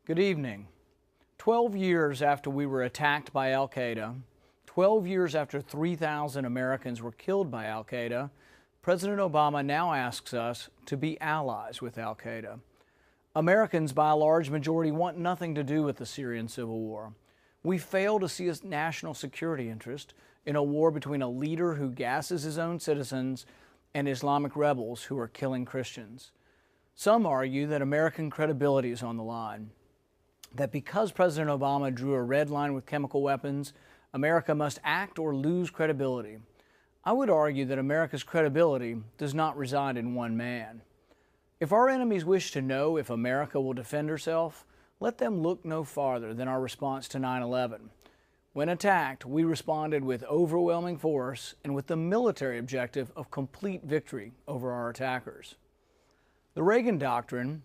Good evening. 12 years after we were attacked by al-Qaeda, 12 years after 3,000 Americans were killed by al-Qaeda, President Obama now asks us to be allies with al-Qaeda. Americans, by a large majority, want nothing to do with the Syrian civil war. We fail to see a national security interest in a war between a leader who gasses his own citizens and Islamic rebels who are killing Christians. Some argue that American credibility is on the line, that because President Obama drew a red line with chemical weapons, America must act or lose credibility. I would argue that America's credibility does not reside in one man. If our enemies wish to know if America will defend herself, let them look no farther than our response to 9/11. When attacked, we responded with overwhelming force and with the military objective of complete victory over our attackers. The Reagan Doctrine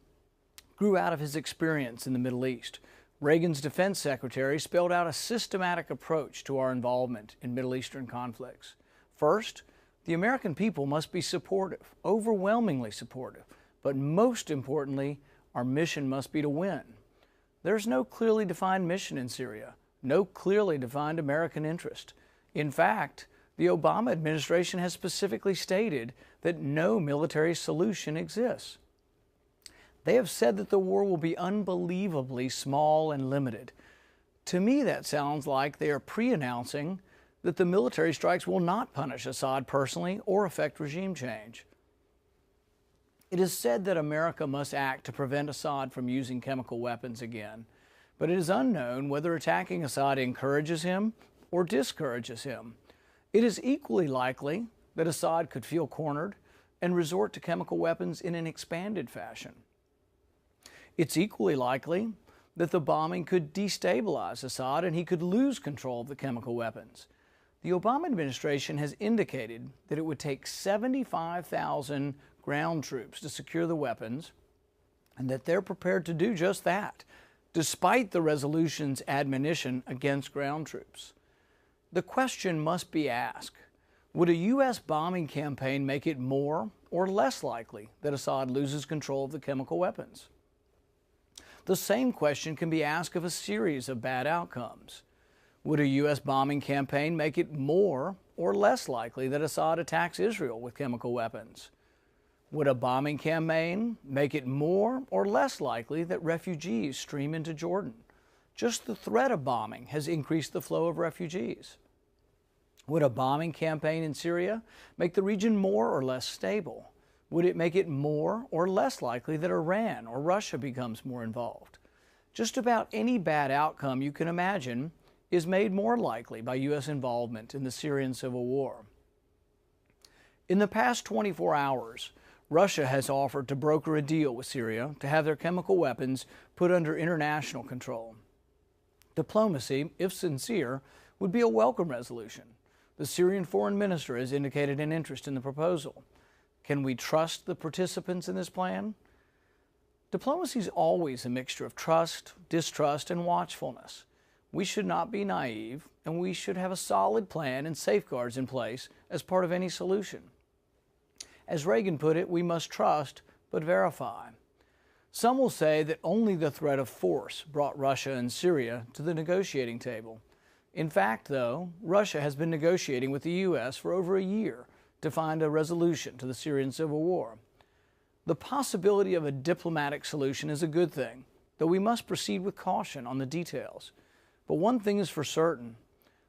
grew out of his experience in the Middle East. Reagan's defense secretary spelled out a systematic approach to our involvement in Middle Eastern conflicts. First, the American people must be supportive, overwhelmingly supportive, but most importantly, our mission must be to win. There's no clearly defined mission in Syria, no clearly defined American interest. In fact, the Obama administration has specifically stated that no military solution exists. They have said that the war will be unbelievably small and limited. To me, that sounds like they are pre-announcing that the military strikes will not punish Assad personally or affect regime change. It is said that America must act to prevent Assad from using chemical weapons again, but it is unknown whether attacking Assad encourages him or discourages him. It is equally likely that Assad could feel cornered and resort to chemical weapons in an expanded fashion. It's equally likely that the bombing could destabilize Assad and he could lose control of the chemical weapons. The Obama administration has indicated that it would take 75,000 ground troops to secure the weapons and that they're prepared to do just that, despite the resolution's admonition against ground troops. The question must be asked, would a U.S. bombing campaign make it more or less likely that Assad loses control of the chemical weapons? The same question can be asked of a series of bad outcomes. Would a U.S. bombing campaign make it more or less likely that Assad attacks Israel with chemical weapons? Would a bombing campaign make it more or less likely that refugees stream into Jordan? Just the threat of bombing has increased the flow of refugees. Would a bombing campaign in Syria make the region more or less stable? Would it make it more or less likely that Iran or Russia becomes more involved? Just about any bad outcome you can imagine is made more likely by U.S. involvement in the Syrian civil war. In the past 24 hours, Russia has offered to broker a deal with Syria to have their chemical weapons put under international control. Diplomacy, if sincere, would be a welcome resolution. The Syrian foreign minister has indicated an interest in the proposal. Can we trust the participants in this plan? Diplomacy is always a mixture of trust, distrust, and watchfulness. We should not be naive, and we should have a solid plan and safeguards in place as part of any solution. As Reagan put it, we must trust but verify. Some will say that only the threat of force brought Russia and Syria to the negotiating table. In fact, though, Russia has been negotiating with the U.S. for over a year to find a resolution to the Syrian civil war. The possibility of a diplomatic solution is a good thing, though we must proceed with caution on the details. But one thing is for certain,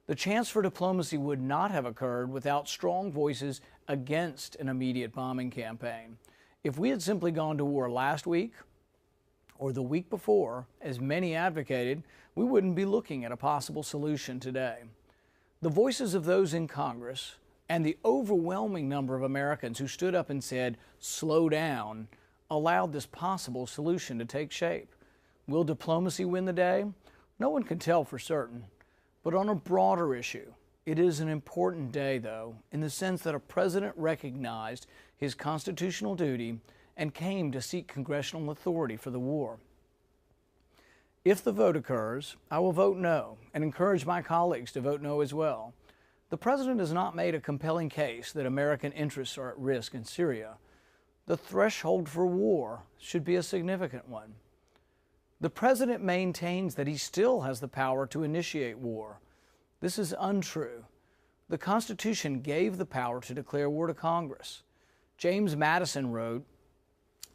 the chance for diplomacy would not have occurred without strong voices against an immediate bombing campaign. If we had simply gone to war last week or the week before, as many advocated, we wouldn't be looking at a possible solution today. The voices of those in Congress and the overwhelming number of Americans who stood up and said, "Slow down," allowed this possible solution to take shape. Will diplomacy win the day? No one can tell for certain. But on a broader issue, it is an important day, though, in the sense that a president recognized his constitutional duty and came to seek congressional authority for the war. If the vote occurs, I will vote no and encourage my colleagues to vote no as well. The president has not made a compelling case that American interests are at risk in Syria. The threshold for war should be a significant one. The President maintains that he still has the power to initiate war. This is untrue. The Constitution gave the power to declare war to Congress. James Madison wrote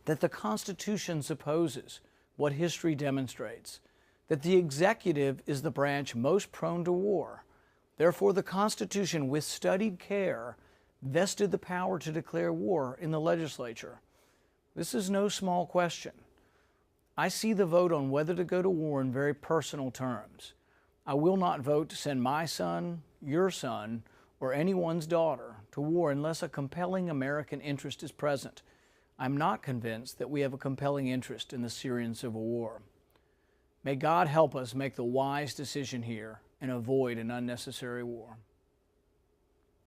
that the Constitution supposes what history demonstrates, that the executive is the branch most prone to war. Therefore, the Constitution, with studied care, vested the power to declare war in the legislature. This is no small question. I see the vote on whether to go to war in very personal terms. I will not vote to send my son, your son, or anyone's daughter to war unless a compelling American interest is present. I'm not convinced that we have a compelling interest in the Syrian civil war. May God help us make the wise decision here and avoid an unnecessary war.